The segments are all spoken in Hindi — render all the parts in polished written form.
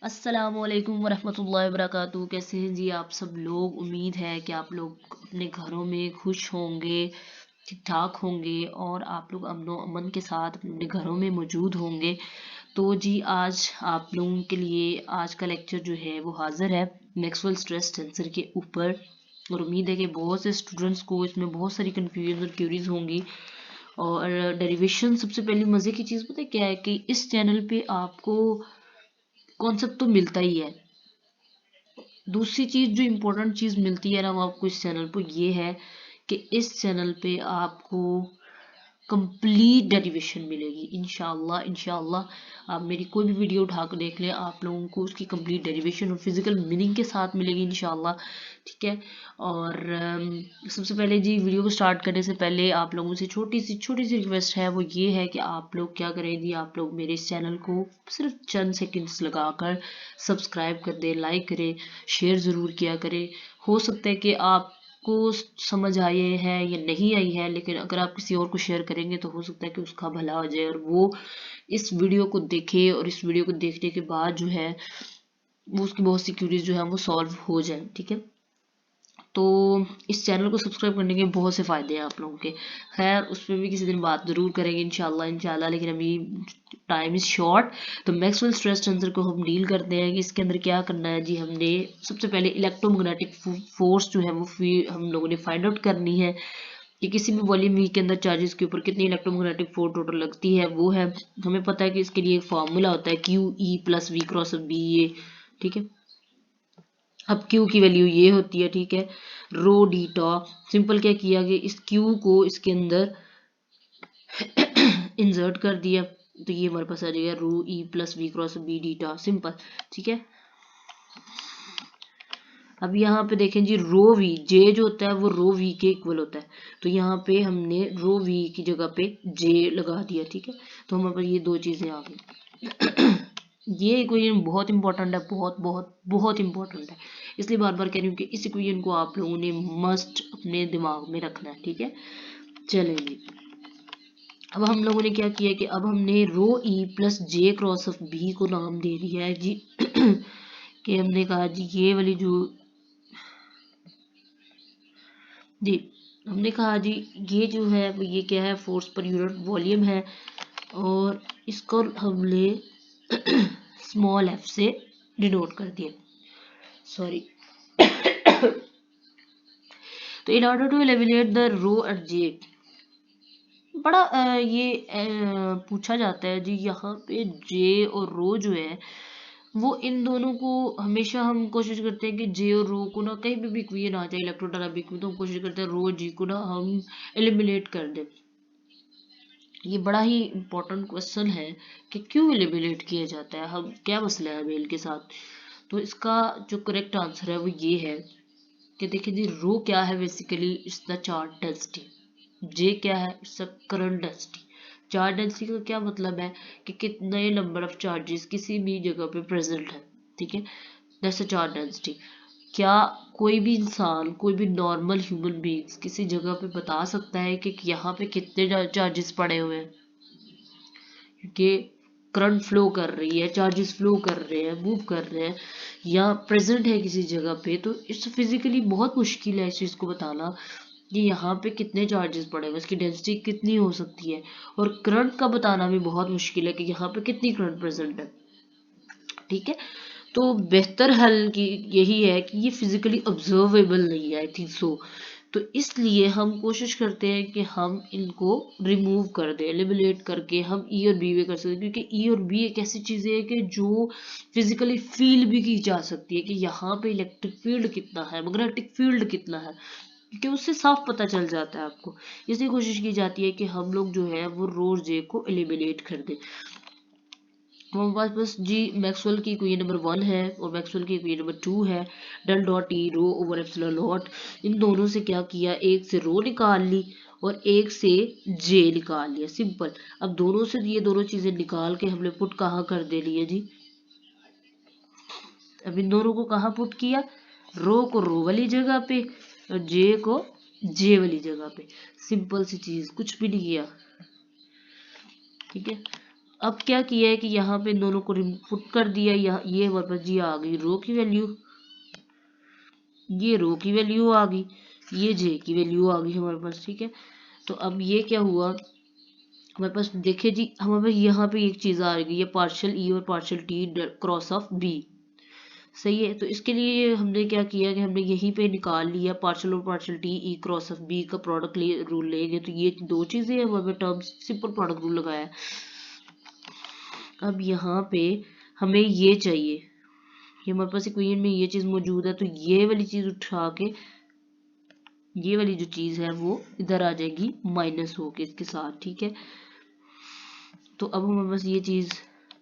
अस्सलामुअलैकुम वरहमतुल्लाहि वबरकातुहू। कैसे हैं जी आप सब लोग। उम्मीद है कि आप लोग अपने घरों में खुश होंगे, ठीक ठाक होंगे और आप लोग अमनो अमन के साथ अपने घरों में मौजूद होंगे। तो जी आज आप लोगों के लिए आज का लेक्चर जो है वो हाजिर है मैक्सवेल स्ट्रेस टेंसर के ऊपर। और उम्मीद है कि बहुत से स्टूडेंट्स को इसमें बहुत सारी कन्फ्यूजन और क्यूरीज होंगी। और डेरिवेशन सबसे पहली मज़े की चीज़ पता है क्या है कि इस चैनल पे आपको कॉन्सेप्ट तो मिलता ही है। दूसरी चीज़ जो इम्पोर्टेंट चीज़ मिलती है ना वो आपको इस चैनल पर ये है कि इस चैनल पे आपको कंप्लीट डेरिवेशन मिलेगी। इंशाल्लाह इंशाल्लाह आप मेरी कोई भी वीडियो उठा कर देख लें, आप लोगों को उसकी कंप्लीट डेरिवेशन और फिजिकल मीनिंग के साथ मिलेगी इंशाल्लाह। ठीक है। और सबसे पहले जी वीडियो को स्टार्ट करने से पहले आप लोगों से छोटी सी रिक्वेस्ट है, वो ये है कि आप लोग क्या करें जी, आप लोग मेरे इस चैनल को सिर्फ चंद सेकंड्स लगाकर सब्सक्राइब कर दें, लाइक करें, शेयर ज़रूर किया करें। हो सकता है कि आप को समझ आई है या नहीं आई है, लेकिन अगर आप किसी और को शेयर करेंगे तो हो सकता है कि उसका भला हो जाए और वो इस वीडियो को देखे और इस वीडियो को देखने के बाद जो है वो उसकी बहुत सी क्यूरीज जो है वो सॉल्व हो जाए। ठीक है। तो इस चैनल को सब्सक्राइब करने के बहुत से फ़ायदे हैं आप लोगों के। खैर उस पर भी किसी दिन बात ज़रूर करेंगे इंशाल्लाह, लेकिन अभी टाइम इज़ शॉर्ट। तो मैक्सवेल स्ट्रेस टेंसर को हम डील करते हैं कि इसके अंदर क्या करना है जी। हमने सबसे पहले इलेक्ट्रोमैग्नेटिक फोर्स जो है वो हम लोगों ने फाइंड आउट करनी है कि किसी भी वॉल्यूम वी के अंदर चार्जेस के ऊपर कितनी इलेक्ट्रोमैग्नेटिक फोर्स टोटल लगती है। वो है हमें पता है कि इसके लिए एक फार्मूला होता है QE+V×B ये। ठीक है। अब Q की वैल्यू ये होती है। ठीक है। रो डीटा सिंपल क्या किया कि इस Q को इसके अंदर इंसर्ट कर दिया तो ये हमारे पास आ जाएगा रो E+V×B डीटा। सिंपल। ठीक है। अब यहाँ पे देखें जी रो वी जे जो होता है वो रो वी के इक्वल होता है, तो यहाँ पे हमने रो वी की जगह पे जे लगा दिया। ठीक है। तो हमारे पास ये दो चीज़ें आ गई। ये इक्वेशन बहुत इंपॉर्टेंट है, बहुत बहुत बहुत इंपॉर्टेंट है, इसलिए बार बार कह रही हूँ कि इस इक्वेशन को आप लोगों ने मस्ट अपने दिमाग में रखना है। ठीक है। चलेंगे। अब हम लोगों ने क्या किया कि अब हमने रो E+J×B को नाम दे दिया है जी। कि हमने कहा जी ये वाली जो जी हमने कहा जी ये जो है ये क्या है, फोर्स पर यूनिट वॉल्यूम है और इसको हमने स्मॉल f से डिनोट कर दिया। सॉरी। तो in order to eliminate the rho at J बड़ा पूछा जाता है जी यहाँ पे जे और रो जो है वो इन दोनों को हमेशा हम कोशिश करते हैं कि जे और रो को ना कहीं भी इक्वेशन आ जाए इलेक्ट्रोडायनामिक में, तो हम कोशिश करते हैं रो जी को ना हम एलिमिनेट कर दें। ये बड़ा ही इम्पोर्टेंट क्वेश्चन है कि क्यों एलिमिनेट किया जाता है, हम क्या मसला है मेल के साथ। तो इसका जो करेक्ट आंसर है वो ये है कि देखिए जी रो क्या है, basically it's the charge density. J क्या है, it's a current density. Charge density का क्या मतलब है कि कितने नंबर ऑफ चार्जेस किसी भी जगह पे प्रेजेंट है। ठीक है। That's a charge density. क्या कोई भी इंसान, कोई भी नॉर्मल ह्यूमन बीइंग्स किसी जगह पे बता सकता है कि यहाँ पे कितने चार्जेस पड़े हुए हैं? क्योंकि करंट फ्लो कर रही है, चार्जेस फ्लो कर रहे हैं, मूव कर रहे हैं या प्रेजेंट है किसी जगह पे, तो इट्स फिजिकली बहुत मुश्किल है इस चीज़ को बताना कि यहाँ पे कितने चार्जेस पड़ेगा, इसकी डेंसिटी कितनी हो सकती है। और करंट का बताना भी बहुत मुश्किल है कि यहाँ पे कितनी करंट प्रेजेंट है। ठीक है। तो बेहतर हल की यही है कि ये फिजिकली ऑब्जर्वेबल नहीं है, आई थिंक सो। तो इसलिए हम कोशिश करते हैं कि हम इनको रिमूव कर दें, एलिमिनेट करके हम ई और बी में कर सकते हैं, क्योंकि ई और बी एक ऐसी चीज़ें है कि जो फिजिकली फील भी की जा सकती है कि यहाँ पे इलेक्ट्रिक फील्ड कितना है, मैग्नेटिक फील्ड कितना है, क्योंकि उससे साफ पता चल जाता है आपको। इसलिए कोशिश की जाती है कि हम लोग जो है वो रो जे को एलिमिनेट कर दें। हमारे पास बस जी मैक्सवेल की इक्वेशन नंबर 1 है और मैक्सवेल की इक्वेशन नंबर 2 है। Del dot T rho over epsilon naught. इन दोनों से क्या किया, एक से रो निकाल ली और एक से जे निकाल लिया। सिंपल। अब दोनों से ये दोनों चीजें निकाल के हमने पुट कहाँ कर दे लिए जी। अब इन दोनों को कहाँ पुट किया, रो को रो वाली जगह पे और जे को जे वाली जगह पे। सिंपल सी चीज, कुछ भी नहीं किया। ठीक है। अब क्या किया है कि यहाँ पे इन दोनों को पुट कर दिया, ये हमारे पास जी आ गई रो की वैल्यू, ये रो की वैल्यू आ गई, ये जे की वैल्यू आ गई हमारे पास। ठीक है, तो अब ये क्या हुआ हमारे पास, देखिए जी हमारे पास यहाँ पे एक चीज आ गई है पार्शियल ई और partial T cross of B. सही है, तो इसके लिए हमने क्या किया कि हमने यहीं पे निकाल लिया पार्शियल और partial T E cross of B का प्रोडक्ट रूल लेंगे, तो ये दो चीजें हमारे टर्म्स सिंपल प्रोडक्ट रूल लगाया। अब यहाँ पे हमें ये चाहिए, ये हमारे पास इक्वेशन में ये चीज मौजूद है, तो ये वाली चीज उठा के ये वाली जो चीज है वो इधर आ जाएगी माइनस होके इसके साथ। ठीक है, तो अब हमारे पास ये चीज,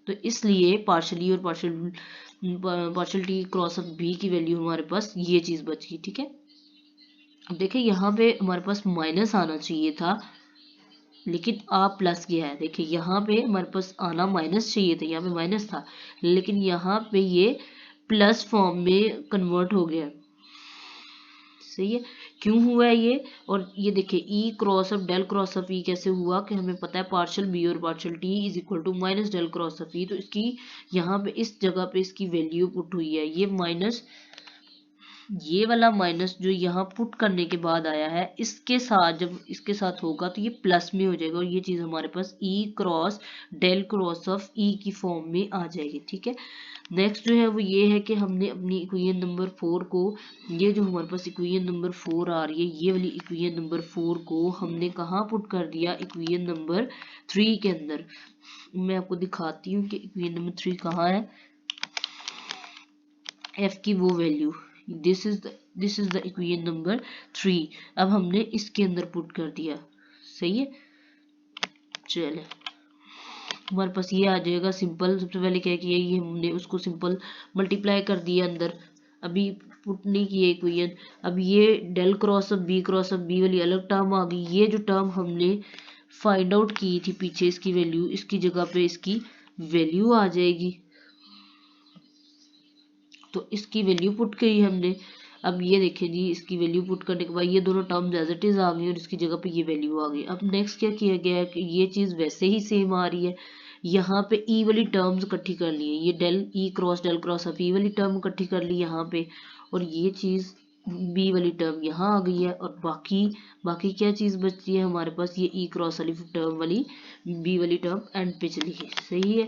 तो इसलिए पार्शियली और partial T cross of B की वैल्यू हमारे पास ये चीज बच गई। ठीक है, अब देखिए यहाँ पे हमारे पास माइनस आना चाहिए था, लेकिन आ प्लस गया है। देखिए यहाँ पे हमारे पास आना माइनस चाहिए था, यहाँ पे माइनस था, लेकिन यहाँ पे ये प्लस फॉर्म में कन्वर्ट हो गया। सही है, क्यों हुआ है ये, और ये देखिए E cross of del cross of E कैसे हुआ कि हमें पता है पार्शियल बी और partial T is equal to minus del cross of E, तो इसकी यहाँ पे इस जगह पे इसकी वैल्यू पुट हुई है, ये माइनस, ये वाला माइनस जो यहाँ पुट करने के बाद आया है, इसके साथ जब इसके साथ होगा तो ये प्लस में हो जाएगा, और ये चीज हमारे पास ई क्रॉस डेल क्रॉस ऑफ ई की फॉर्म में आ जाएगी। ठीक है, नेक्स्ट जो है वो ये है कि हमने अपनी इक्वेशन नंबर 4 को, ये जो हमारे पास इक्वेशन नंबर 4 आ रही है, ये वाली इक्वेशन नंबर 4 को हमने कहाँ पुट कर दिया, इक्वेशन नंबर 3 के अंदर। मैं आपको दिखाती हूँ कि इक्वेशन नंबर 3 कहाँ है, एफ की वो value, this is the equation number 3, अब हमने इसके अंदर पुट कर दिया। सही है, चले हमारे पास ये आ जाएगा सिंपल, सबसे पहले क्या किया, ये हमने उसको सिंपल मल्टीप्लाई कर दिया अंदर, अभी पुट नहीं किया इक्वेशन। अब ये डेल क्रॉस ऑफ बी वाली अलग टर्म आ गई, ये जो टर्म हमने फाइंड आउट की थी पीछे इसकी वैल्यू, इसकी जगह पे इसकी वैल्यू आ जाएगी, तो इसकी वैल्यू पुट की हमने। अब ये देखें जी, इसकी वैल्यू पुट करने के बाद ये दोनों टर्म एज इट इज आ गई और इसकी जगह पे ये वैल्यू आ गई। अब नेक्स्ट क्या किया गया है कि ये चीज वैसे ही सेम आ रही है, यहाँ पे ई वाली टर्म्स इकट्ठी कर ली है, ये डेल क्रॉस ऑफ ई वाली टर्म इकट्ठी कर ली यहाँ पे, और ये चीज बी वाली टर्म यहाँ आ गई है, और बाकी क्या चीज बचती है हमारे पास, ये ई क्रॉस वाली टर्म वाली बी वाली टर्म एंड पे चली गई। सही है,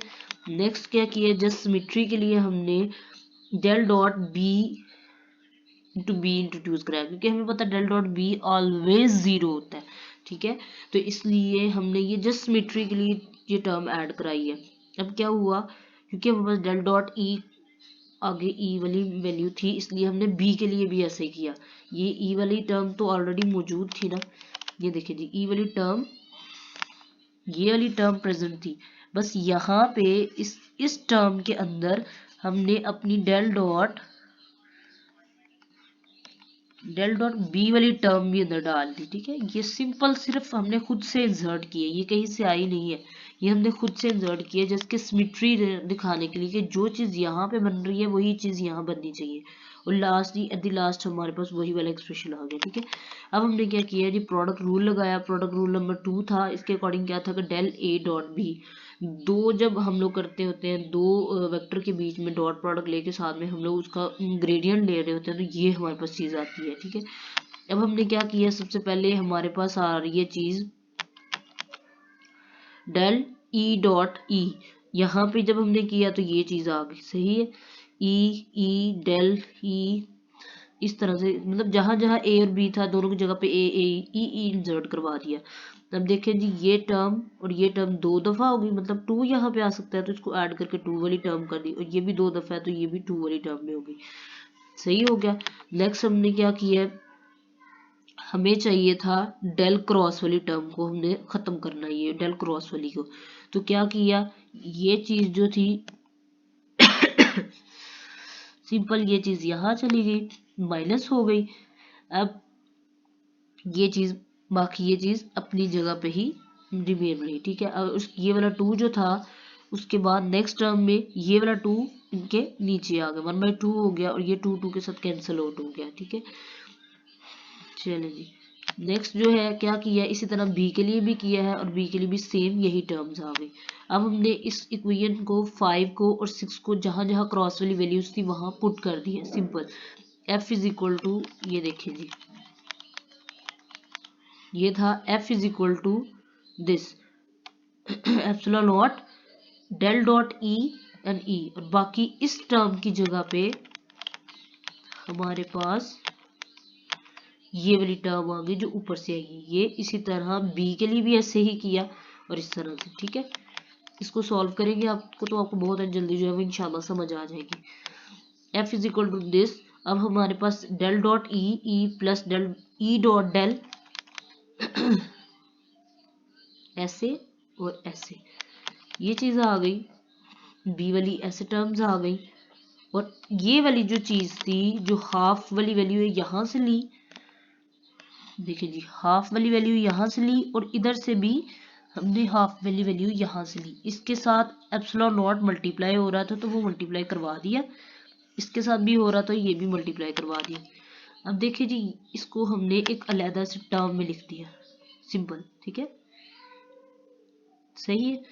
नेक्स्ट क्या किया, जस्ट सिमेट्री के लिए हमने del dot B into B introduce कराया, क्योंकि हमें पता है del dot B always zero होता है। ठीक है, तो इसलिए हमने ये जस्ट सिमेट्री के लिए ये टर्म ऐड कराई है। अब क्या हुआ, क्योंकि हमारे पास डेल डॉट ई आगे ई वाली वैल्यू थी, इसलिए हमने बी के लिए भी ऐसे किया, ये ई वाली टर्म तो ऑलरेडी मौजूद थी ना, ये देखिए जी ई वाली टर्म, ये वाली टर्म प्रेजेंट थी, बस यहाँ पे इस टर्म के अंदर हमने अपनी डेल डॉट बी वाली टर्म भी अंदर डाल दी। ठीक है, ये सिंपल सिर्फ हमने खुद से इंसर्ट की है, ये कहीं से आई नहीं है, ये हमने खुद से इंसर्ट की है जिसके सिमेट्री दिखाने के लिए कि जो चीज यहाँ पे बन रही है वही चीज यहाँ बननी चाहिए, और लास्टली एट द लास्ट हमारे पास वही वाला एक्सप्रेशन आ गया। ठीक है, अब हमने क्या किया जी, प्रोडक्ट रूल लगाया, प्रोडक्ट रूल नंबर 2 था, इसके अकॉर्डिंग क्या था कि डेल ए डॉट बी, दो जब हम लोग करते होते हैं, दो वेक्टर के बीच में डॉट प्रोडक्ट लेके साथ में हम लोग उसका ग्रेडियंट ले रहे होते हैं, तो ये हमारे पास चीज आती है। ठीक है, अब हमने क्या किया, सबसे पहले हमारे पास आ रही है चीज डेल ई डॉट ई, यहाँ पे जब हमने किया तो ये चीज आ गई। सही है, ई डेल ई, इस तरह से मतलब जहां जहां ए और बी था दोनों की जगह पे ए ए ई इंसर्ट करवा दिया। अब देखें जी, ये टर्म और ये टर्म दो दफा होगी, मतलब 2 यहाँ पे आ सकता है, तो इसको ऐड करके 2 वाली टर्म कर दी, और ये भी 2 दफा है तो ये भी 2 वाली टर्म में होगी। सही हो गया, नेक्स्ट हमने क्या किया, हमें चाहिए था डेल क्रॉस वाली टर्म को हमने खत्म करना, ये डेल क्रॉस वाली को, तो क्या किया, ये चीज जो थी सिंपल ये चीज यहाँ चली गई, माइनस हो गई। अब ये चीज, बाकी ये चीज अपनी जगह पे ही रिमेन रही। ठीक है, अब ये वाला 2 जो था, उसके बाद नेक्स्ट टर्म में ये वाला 2 इनके नीचे आ गया, 1/2 हो गया, और ये 2 2 के साथ कैंसिल आउट हो गया। ठीक है, चलिए जी, नेक्स्ट जो है क्या किया, इसी तरह बी के लिए भी किया है और बी के लिए भी सेम यही टर्म्स आ गई। अब हमने इस इक्वेशन को 5 को और 6 को जहां जहां क्रॉस वाली वैल्यूज थी वहां पुट कर दी है, simple. F is equal to, ये देखिए जी, ये था F is equal to this epsilon naught del dot E and E, और बाकी इस टर्म की जगह पे हमारे पास ये वाली टर्म आ गई जो ऊपर से आएगी। ये इसी तरह बी के लिए भी ऐसे ही किया और इस तरह से, ठीक है। इसको सॉल्व करेंगे आपको तो आपको बहुत जल्दी जो है वो इंशाल्लाह समझ आ जाएगी। F is equal to this, अब हमारे पास del dot E, E plus del E dot del ऐसे और ऐसे, ये चीज आ गई। बी वाली ऐसे टर्म्स आ गई, और ये वाली जो चीज थी जो हाफ वाली वैल्यू है यहां से ली, देखिए जी, हाफ वाली वैल्यू यहां से ली और इधर से भी हमने हाफ वाली वैल्यू यहां से ली। इसके साथ एप्सिलॉन नॉट मल्टीप्लाई हो रहा था तो वो मल्टीप्लाई करवा दिया, इसके साथ भी हो रहा था ये भी मल्टीप्लाई करवा दिया। अब देखिए जी, इसको हमने एक अलग से टर्म में लिख दिया, सिंपल, ठीक है, सही है।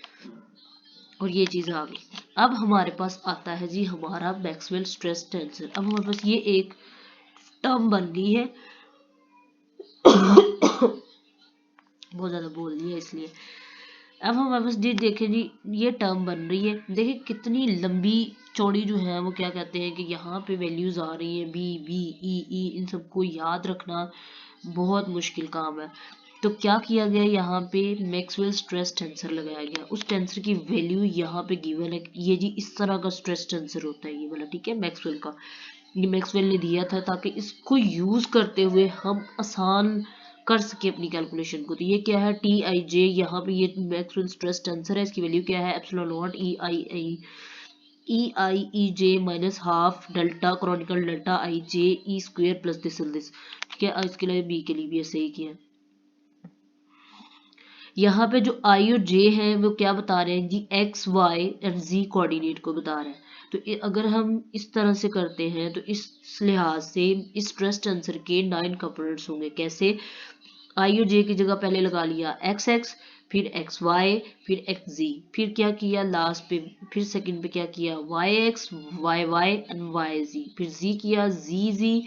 और ये चीज आ गई। अब हमारे पास आता है जी हमारा मैक्सवेल स्ट्रेस टेंसर। अब हमारे पास ये एक टर्म बन गई है बहुत ज्यादा बोल दिया इसलिए। अब हमारे पास जी देखें जी, ये टर्म बन रही है, देखिए कितनी लंबी चौड़ी जो है वो क्या कहते हैं कि यहाँ पे वैल्यूज आ रही है, बी बी ई ई, इन सबको याद रखना बहुत मुश्किल काम है। तो क्या किया गया, यहाँ पे मैक्सवेल स्ट्रेस टेंसर लगाया गया, उस टेंसर की वैल्यू यहाँ पे गिवन है। ये जी इस तरह का स्ट्रेस टेंसर होता है ये वाला, ठीक है, मैक्सवेल का। ये मैक्सवेल ने दिया था ताकि इसको यूज करते हुए हम आसान कर सके अपनी कैलकुलेशन को। तो ये क्या है, टी आई जे, यहाँ पे ये मैक्सवेल स्ट्रेस टेंसर है, इसकी वैल्यू क्या है, epsilon not E I J minus half delta Chronicle delta I J E square plus this, ठीक है। इसके लिए बी के लिए भी ऐसे ही किया। यहाँ पे जो आई और जे है वो क्या बता रहे हैं जी, X Y and Z coordinate को बता रहे हैं। तो अगर हम इस तरह से करते हैं तो इस लिहाज से इस स्ट्रेस टेंसर के 9 कंपोनेंट्स होंगे। कैसे, आई और जे की जगह पहले लगा लिया एक्स एक्स, फिर एक्स वाई, फिर एक्स जी, फिर क्या किया लास्ट पे, फिर सेकंड पे क्या किया, Y X Y Y and Y Z, फिर जी किया Z Z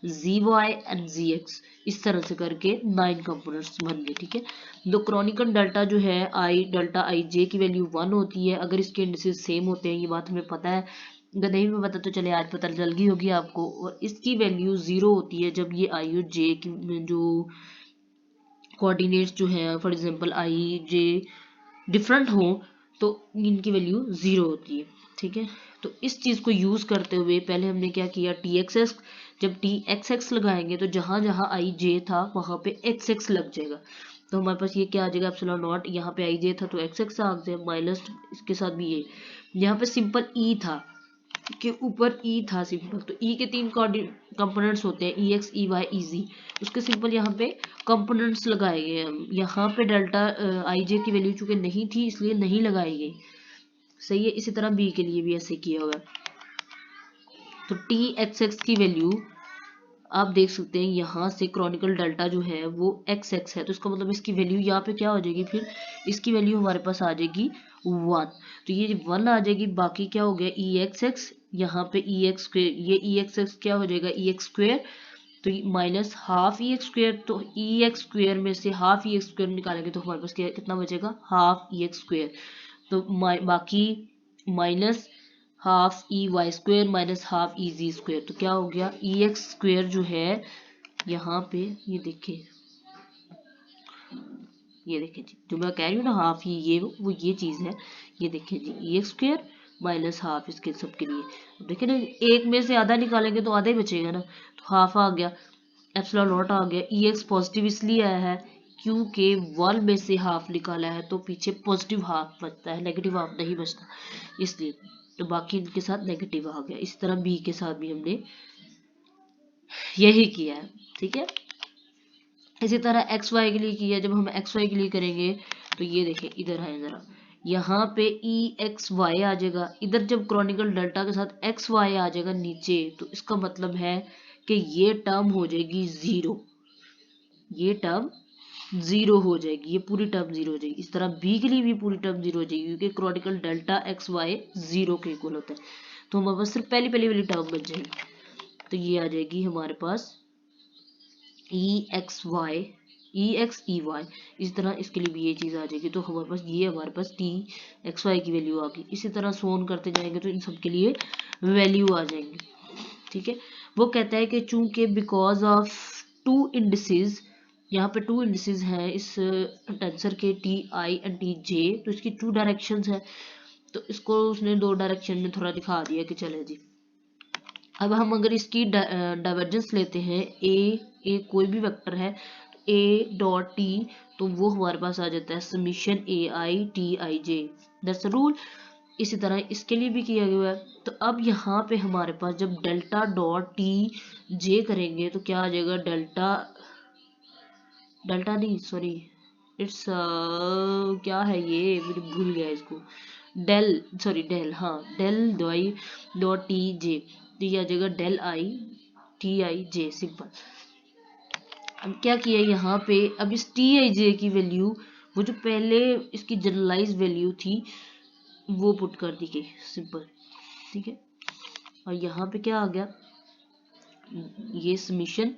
Z Y and Z X. इस तरह से करके 9 कंपोनेंट्स बन गए, ठीक है। दो क्रॉनिकल डेल्टा जो है आई डेल्टा आई जे की वैल्यू 1 होती है अगर इसके इंडिसेस सेम होते हैं, ये बात हमें पता है। अगर नहीं भी पता तो चले आज पता चल गई होगी आपको। और इसकी वैल्यू 0 होती है जब ये आई और जे की जो कोऑर्डिनेट्स जो है, for example I J different हो तो इनकी वैल्यू 0 होती है, ठीक है। तो इस चीज को यूज करते हुए पहले हमने क्या किया, टी एक्स एक्स, जब टी एक्स एक्स लगाएंगे तो जहां जहां आई जे था वहां पे एक्स एक्स लग जाएगा। तो हमारे पास ये क्या आ जाएगा, एप्सिलॉन नॉट, यहाँ पे आई जे था तो एक्स एक्स आ जाए माइनस इसके साथ भी ये, यहाँ पे सिंपल ई था के ऊपर ई था सिंपल, तो ई के 3 कंपोनेंट्स होते हैं, ई एक्स ई वाई ई जी, उसके सिंपल यहाँ पे कंपोनेंट्स लगाए गए हैं। यहाँ पे डेल्टा आई जे की वैल्यू चूंकि नहीं थी इसलिए नहीं लगाई गई, सही है। इसी तरह बी के लिए भी ऐसे किया हुआ है। तो टी एक्स एक्स की वैल्यू आप देख सकते हैं, यहाँ से क्रॉनिकल डेल्टा जो है वो एक्स एक्स है, तो इसका मतलब इसकी वैल्यू यहाँ पे क्या हो जाएगी, फिर इसकी वैल्यू हमारे पास आ जाएगी 1। तो ये 1 आ जाएगी, बाकी क्या हो गया ई एक्स एक्स, यहाँ पे ई एक्स स्क्वेयर, ये ई एक्स एक्स क्या हो जाएगा ई एक्स स्क्वेयर, तो माइनस हाफ ई एक्स स्क्वेयर, तो ई एक्स स्क्वेयर में से हाफ ई एक्स स्क्वेयर निकालेंगे तो हमारे पास कितना बचेगा, हाफ ई एक्स स्क्वेयर। तो बाकी minus half E Y square minus half E Z square, तो क्या हो गया ई एक्स स्क्वेयर जो है यहाँ पे, ये देखिए, ये देखिए जी, जो मैं कह रही हूँ ना हाफ ही ये वो ये चीज है, ये देखिए जी ई एक्स स्क्वेयर माइनस हाफ इसके सबके लिए। अब देखिए ना, एक में से आधा निकालेंगे तो आधा ही बचेगा ना, तो हाफ आ गया, एप्सिलॉन नॉट आ गया। ई एक्स पॉजिटिव इसलिए आया है क्योंकि 1 में से हाफ निकाला है तो पीछे पॉजिटिव हाफ बचता है, नेगेटिव हाफ नहीं बचता, इसलिए तो बाकी इनके साथ नेगेटिव आ गया। इस तरह बी के साथ भी हमने यही किया है, ठीक है। इसी तरह एक्स वाई के लिए किया, जब हम एक्स वाई के लिए करेंगे तो ये देखें, इधर है जरा, यहाँ पे ई एक्स वाई आ जाएगा, इधर जब क्रॉनिकल डेल्टा के साथ एक्स वाई आ जाएगा नीचे तो इसका मतलब है कि ये टर्म हो जाएगी 0, ये टर्म जीरो हो जाएगी, ये पूरी टर्म जीरो हो जाएगी। इस तरह बी के लिए भी पूरी टर्म जीरो हो जाएगी क्योंकि क्रोडिकल डेल्टा एक्स वाई जीरो के इक्वल होता है। तो हमारे पास सिर्फ पहली पहली वाली टर्म बच जाएगी। तो ये आ जाएगी हमारे पास ई एक्स वाई, ई एक्स ई वाई। इस तरह इसके लिए भी ये चीज़ आ जाएगी। तो हमारे पास टी एक्स वाई की वैल्यू आ गई। इसी तरह सोन करते जाएंगे तो इन सब के लिए वैल्यू आ जाएंगी। ठीक है, वो कहता है कि चूंकि बिकॉज ऑफ टू इंडिसेस, यहाँ पे टू इंडिसेस हैं इस टेंसर के, T I and T J, तो इसकी टू डायरेक्शंस है। तो इसको उसने दो डायरेक्शन में थोड़ा दिखा दिया कि चले जी। अब हम अगर इसकी डाइवर्जेंस लेते हैं, ए कोई भी वेक्टर है, ए डॉट टी, तो वो हमारे पास आ जाता है summation A I T I J, that's rule. इसी तरह इसके लिए भी किया गया है। तो अब यहाँ पे हमारे पास जब डेल्टा डॉट टी जे करेंगे तो क्या आ जाएगा, डेल्टा नहीं सॉरी इट्स क्या है ये, मुझे भूल गया इसको, डेल, हाँ del Y dot T J, तो ये आ जाएगा del I T I J, simple. अब क्या किया यहाँ पे, अब इस टी आई जे की वैल्यू, वो जो पहले इसकी जनरलाइज वैल्यू थी वो पुट कर दी गई, सिंपल। ठीक है, और यहाँ पे क्या आ गया, ये समीशन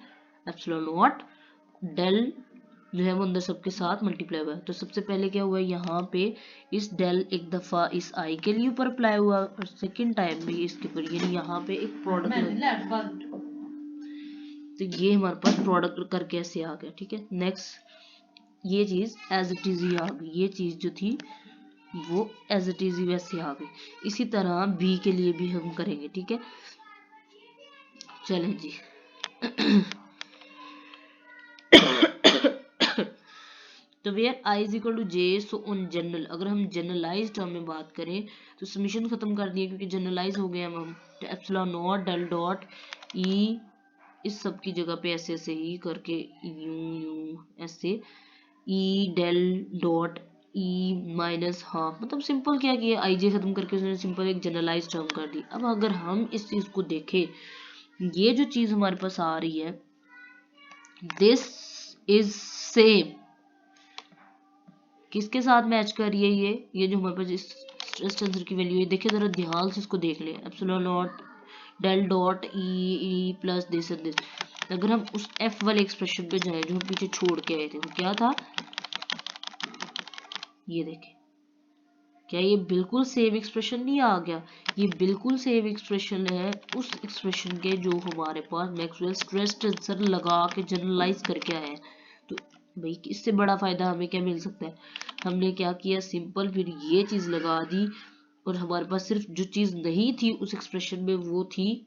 एप्सिलॉन नॉट डेल जो है वो अंदर सबके साथ मल्टीप्लाई हुआ है। तो सबसे पहले क्या हुआ, यहाँ पे इस डेल एक दफा इस आई के लिए ऊपर अप्लाई हुआ और सेकंड टाइम भी इसके ऊपर, यानी यहाँ पे एक प्रोडक्ट, तो ये हमारे पास प्रोडक्ट करके ऐसे आ गया। ठीक है, नेक्स्ट ये चीज एज इट इज ही आ गई, ये चीज जो थी वो एज इट इज ही वैसे आ गई। इसी तरह बी के लिए भी हम करेंगे। ठीक है, चलें जी। तो where I is equal to J, so on general, अगर हम जनरलाइज टर्म में बात करें तो समीशन खत्म कर दिए क्योंकि जनरलाइज हो गए हम। तो epsilon naught del dot E, इस सब की जगह पे ऐसे ऐसे ही करके यू ऐसे, E del dot E minus half, मतलब सिंपल क्या किया, आई जे खत्म करके उसने सिंपल एक जनरलाइज टर्म कर दी। अब अगर हम इस चीज को देखें, ये जो चीज हमारे पास आ रही है, दिस इज सेम, किसके साथ मैच कर रही है, ये जो हमारे पास इस स्ट्रेस टेंसर की वैल्यू है, देखिए जरा ध्यान से इसको देख ले, epsilon naught del dot E plus this and this. अगर हम उस एफ वाले एक्सप्रेशन पे जाए जो हम पीछे छोड़ के आए थे, वो क्या था, ये देखें, क्या ये बिल्कुल सेम एक्सप्रेशन नहीं आ गया, ये बिल्कुल सेम एक्सप्रेशन है उस एक्सप्रेशन के जो हमारे पास मैक्सवेल स्ट्रेस टेंसर लगा के जनरलाइज करके आए हैं। तो भाई इससे बड़ा फायदा हमें क्या मिल सकता है, हमने क्या किया, सिंपल फिर ये चीज लगा दी और हमारे पास सिर्फ जो चीज नहीं थी उस एक्सप्रेशन में वो थी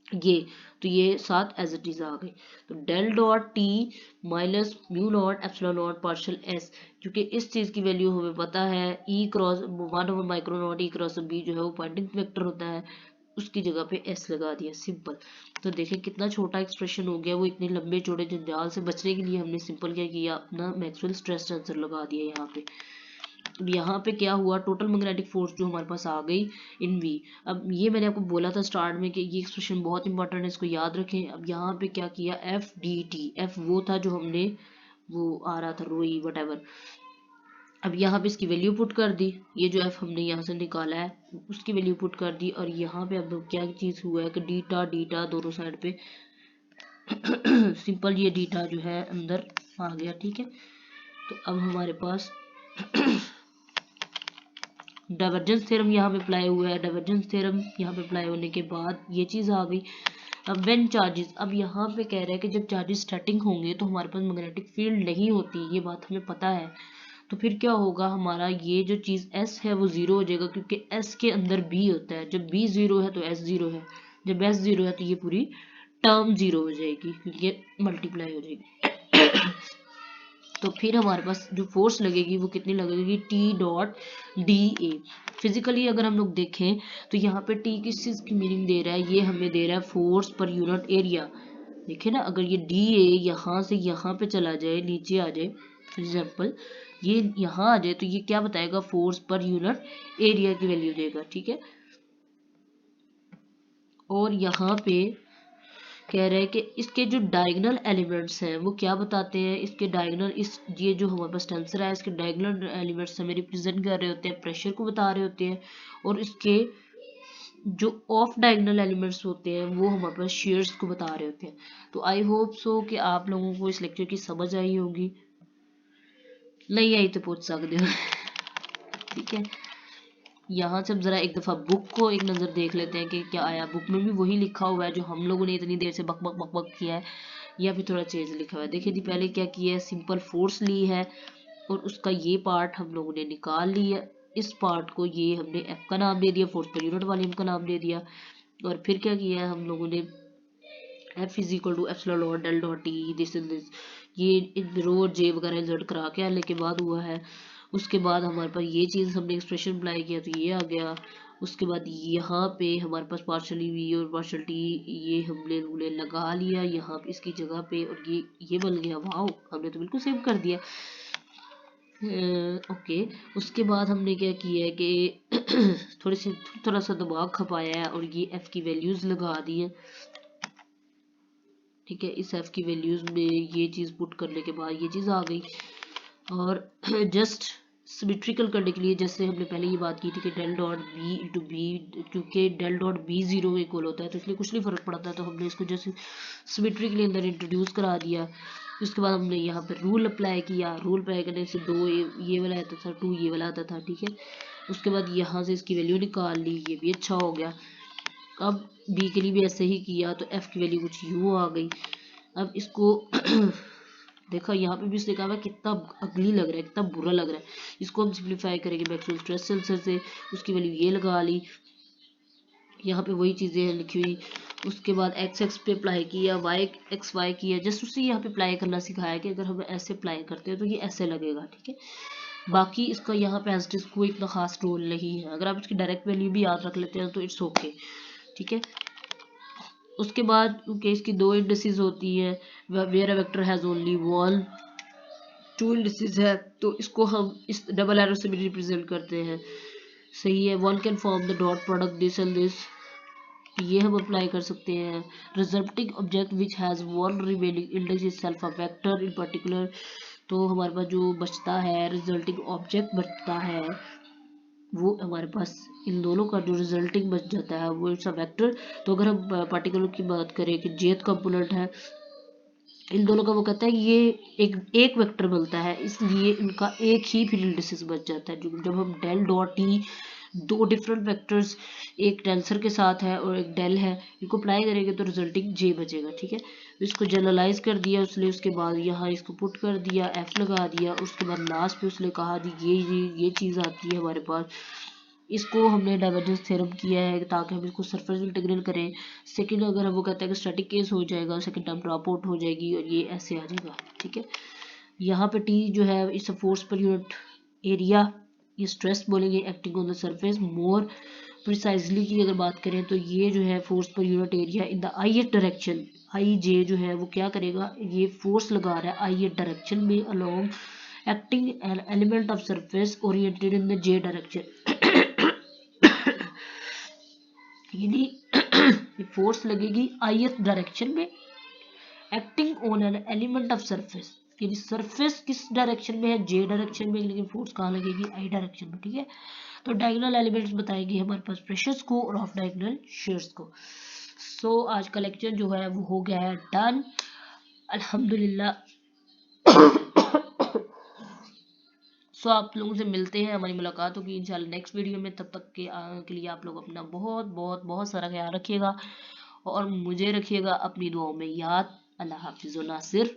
ये, तो ये साथ एज इट इज आ गई। तो del dot T minus mu naught epsilon naught partial S, क्योंकि इस चीज की वैल्यू हमें पता है, E cross 1/, micro naught E cross B जो है वो पॉइंटिंग वेक्टर होता है, उसकी जगह पे एस लगा दिया, सिंपल। तो देखें कितना छोटा एक्सप्रेशन हो गया, वो इतने लंबे चौड़े जंजाल से बचने के लिए हमने सिंपल क्या किया, अपना मैक्सवेल स्ट्रेस टेंसर लगा दिया यहाँ पे। अब यहाँ पे क्या हुआ, टोटल मैग्नेटिक फोर्स जो हमारे पास आ गई इन वी। अब ये मैंने आपको बोला था स्टार्ट में कि ये एक्सप्रेशन बहुत इंपॉर्टेंट है, इसको याद रखें। अब यहाँ पे क्या किया, एफ डी टी, एफ वो था जो हमने, वो आ रहा था रोई वट, अब यहाँ पे इसकी वैल्यू पुट कर दी, ये जो एफ हमने यहाँ से निकाला है उसकी वैल्यू पुट कर दी, और यहाँ पे अब क्या चीज हुआ है कि डीटा डीटा दोनों साइड पे सिंपल ये डीटा जो है अंदर आ गया। ठीक है, तो अब हमारे पास डाइवर्जेंस थ्योरम यहाँ पे अप्लाई हुआ है, डाइवर्जेंस थ्योरम यहाँ पे अप्लाई होने के बाद ये चीज़ आ गई। अब व्हेन चार्जेस, अब यहाँ पे कह रहा है कि जब चार्जेस स्टैटिक होंगे तो हमारे पास मैग्नेटिक फील्ड नहीं होती, ये बात हमें पता है। तो फिर क्या होगा, हमारा ये जो चीज़ S है वो जीरो हो जाएगा क्योंकि S के अंदर B होता है, जब B जीरो है तो S जीरो है, जब S जीरो है तो ये पूरी टर्म जीरो हो जाएगी क्योंकि ये मल्टीप्लाई हो जाएगी। तो फिर हमारे पास जो फोर्स लगेगी वो कितनी लगेगी, T dot D A. Physically अगर हम लोग देखें तो यहाँ पे टी किस चीज की मीनिंग दे रहा है, ये हमें दे रहा है फोर्स पर यूनिट एरिया। देखिए ना, अगर ये डी ए यहाँ से यहाँ पे चला जाए, नीचे आ जाए, फॉर एग्जाम्पल ये यहाँ आ जाए, तो ये क्या बताएगा, फोर्स पर यूनिट एरिया की वैल्यू देगा। ठीक है, और यहाँ पे कह रहे हैं कि इसके जो डायगोनल एलिमेंट्स हैं वो क्या बताते हैं, इसके डायगोनल, इस ये जो हमारे पास टेंसर है इसके डायगोनल एलिमेंट्स हमें रिप्रेजेंट कर रहे होते हैं, प्रेशर को बता रहे होते हैं, और इसके जो ऑफ डायगोनल एलिमेंट्स होते हैं वो हमारे पास शेयर्स को बता रहे होते हैं। तो आई होप सो कि आप लोगों को इस लेक्चर की समझ आई होगी, नहीं आई तो पूछ सकते हो ठीक है। यहाँ से हम जरा एक दफा बुक को एक नज़र देख लेते हैं कि क्या आया। बुक में भी वही लिखा हुआ है जो हम लोगों ने इतनी देर से बक बक बक बक किया है, या फिर थोड़ा चेंज लिखा हुआ है। देखिए जी, पहले क्या किया है, सिंपल फोर्स ली है और उसका ये पार्ट हम लोगों ने निकाल लिया, इस पार्ट को ये हमने एफ का नाम दे दिया, फोर्स पर यूनिट वॉल्यूम का नाम दे दिया। और फिर क्या किया है हम लोगों ने, F is equal to epsilon dot del dot T this and this, ये रो जे वगैरह इंसर्ट करा के आने के बाद हुआ है। उसके बाद हमारे पास ये चीज़ हमने एक्सप्रेशन अप्लाई किया तो ये आ गया। उसके बाद यहाँ पे हमारे पास पार्शली वी और पार्शल टी ये हमने लगा लिया यहाँ पे इसकी जगह पे, और ये बन गया। वाओ, हमने तो बिल्कुल सेव कर दिया। ओके, उसके बाद हमने क्या किया है कि थोड़ा सा दिमाग खपाया है और ये एफ की वैल्यूज लगा दी है। ठीक है, इस एफ की वैल्यूज में ये चीज़ पुट करने के बाद ये चीज़ आ गई। और जस्ट सिमेट्रिकल करने के लिए, जैसे हमने पहले ये बात की थी कि del dot B into B, क्योंकि डेल डॉट बी जीरो के इक्वल होता है तो इसलिए कुछ नहीं फर्क पड़ता, तो हमने इसको जैसे सिमेट्री के लिए अंदर इंट्रोड्यूस करा दिया। उसके बाद हमने यहाँ पर रूल अप्लाई किया, रूल अप्लाई करने से 2 ये वाला आता था, 2 ये वाला आता था। ठीक है, उसके बाद यहाँ से इसकी वैल्यू निकाल ली, ये भी अच्छा हो गया। अब बी के लिए भी ऐसे ही किया तो एफ की वैल्यू कुछ यू आ गई। अब इसको देखा यहाँ पे भी इसने कहा कितना अगली लग रहा है, कितना बुरा लग रहा है। इसको हम सिंप्लीफाई करेंगे मैक्सवेल स्ट्रेस टेंसर से, उसकी वैल्यू ये लगा ली, यहाँ पे वही चीज़ें लिखी हुई। उसके बाद एक्स एक्स पे अप्लाई किया, वाई एक्स वाई किया, जस्ट उसी यहाँ पे अप्लाई करना सिखाया कि अगर हम ऐसे अप्लाई करते हैं तो ये ऐसे लगेगा। ठीक है, बाकी इसका यहाँ पे एज कोई इतना खास रोल नहीं है, अगर आप इसकी डायरेक्ट वैल्यू भी याद रख लेते हैं तो इट्स ओके। ठीक है, उसके बाद क्योंकि इसकी 2 इंडिसेस होती है, where a vector has only one, 2 indices है तो इसको हम इस डबल एरो से भी रिप्रेजेंट करते हैं। सही है, one can form the dot product this and this, ये हम अप्लाई कर सकते हैं। Resulting object which has one remaining index is self a vector in particular, तो हमारे पास जो बचता है रिजल्टिंग ऑब्जेक्ट बचता है वो हमारे पास इन दोनों का जो रिजल्टिंग बच जाता है वो इट्स अ वेक्टर। तो अगर हम पार्टिकुलर की बात करें कि जेथ कंपोनेंट है, इन दोनों का वो कहता है कि ये एक वेक्टर बनता है, इसलिए इनका एक ही फिर इंडिसेस बच जाता है। जब हम del dot T, 2 different vectors एक टेंसर के साथ है और एक डेल है, इनको अप्लाई करेंगे तो रिजल्टिंग जे बचेगा। ठीक है, इसको जनरलाइज कर दिया उसने, उसके बाद यहाँ इसको पुट कर दिया, एफ लगा दिया, उसके बाद लास्ट पे उसने कहा जी ये चीज़ आती है हमारे पास। इसको हमने डाइवर्जेंस थ्योरम किया है ताकि हम इसको सरफेस इंटीग्रल करें। सेकंड अगर वो कहता है कि स्टैटिक केस हो जाएगा, सेकंड टर्म ड्रॉप आउट हो जाएगी और ये ऐसे आ जाएगा। ठीक है, यहाँ पे टी जो है इट्स अ फोर्स पर यूनिट एरिया, ये स्ट्रेस बोलेंगे acting on the surface. More precisely की अगर बात करें तो ये जो है फोर्स पर unit area in the I at direction, I J जो है वो क्या करेगा, ये फोर्स लगा रहा है आई एट डायरेक्शन में along acting an element of surface oriented in the J direction. यानी ये फोर्स लगेगी आई एथ डायरेक्शन में acting on an element of surface, यानी सरफेस किस डायरेक्शन में है, जे डायरेक्शन में, लेकिन फोर्स कहाँ लगेगी, आई डायरेक्शन में। ठीक है, तो डायगोनल एलिमेंट्स बताएगी हमारे पास प्रेशर्स को और ऑफ डायगोनल शेयर्स को। सो आज का लेक्चर जो है वो हो गया है डन, अल्हम्दुलिल्लाह। सो आप लोगों से मिलते हैं, हमारी मुलाकात होगी इंशाल्लाह नेक्स्ट वीडियो में। तब तक के लिए आप लोग अपना बहुत बहुत बहुत सारा ख्याल रखिएगा और मुझे रखिएगा अपनी दुआओं में याद। अल्लाह हाफिज़ नासिर।